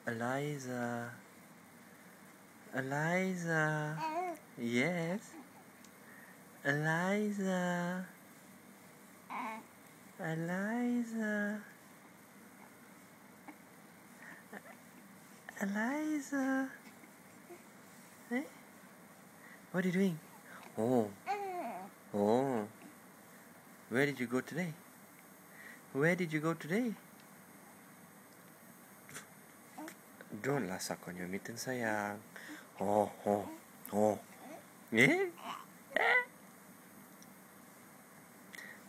Eliza. Eliza. Yes. Eliza. Eliza. Eliza. Eh? What are you doing? Oh. Oh. Where did you go today? Where did you go today? Don't suck on your mitten, sayang. Oh, oh, oh. Eh?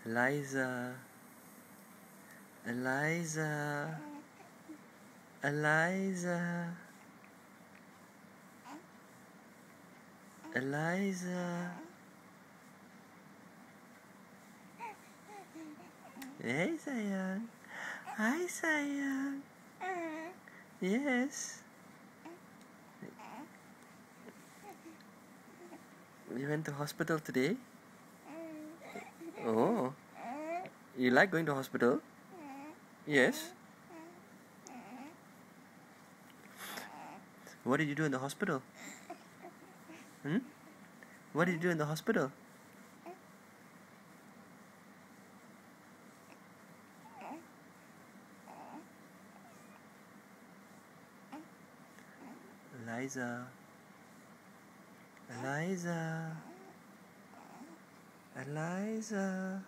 Eliza. Eliza. Eliza. Eliza. Hey, sayang. Hi, sayang. Yes. You went to hospital today? Oh. You like going to hospital? Yes. What did you do in the hospital? What did you do in the hospital? Eliza. Eliza. Eliza.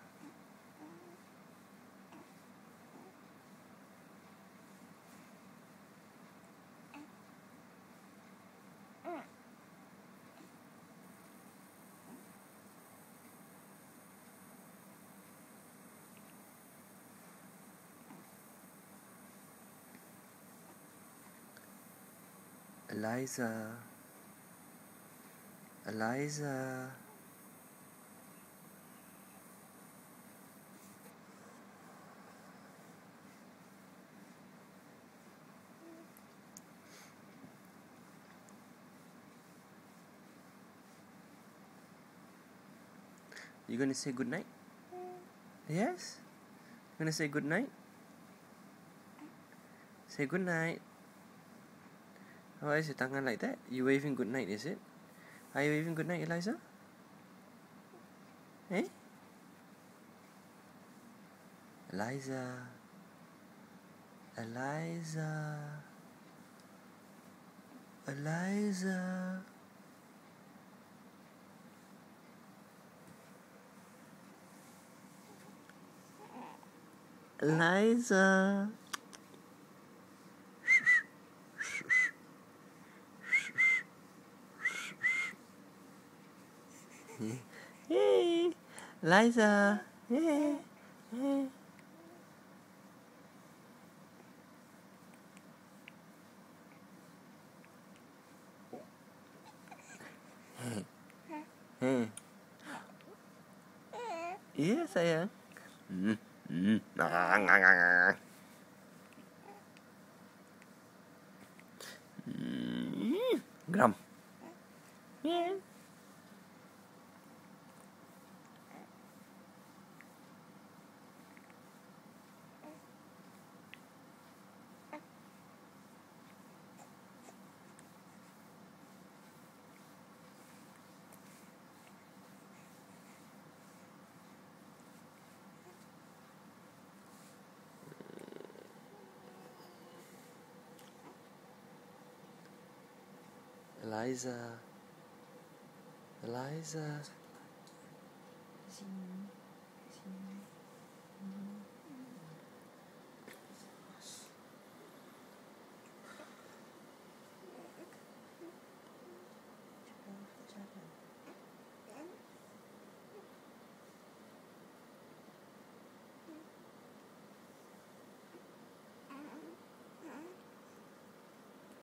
Eliza. Eliza. You gonna say good night? Yes? You gonna say good night? Say good night. Why is your tangan like that? You waving good night, is it? Are you waving good night, Eliza? Eh? Eliza. Eliza. Eliza. Eliza. Hey, Eliza. Hey, hey. Hey. Iya sayang. Gram. Yeah. Eliza. Eliza.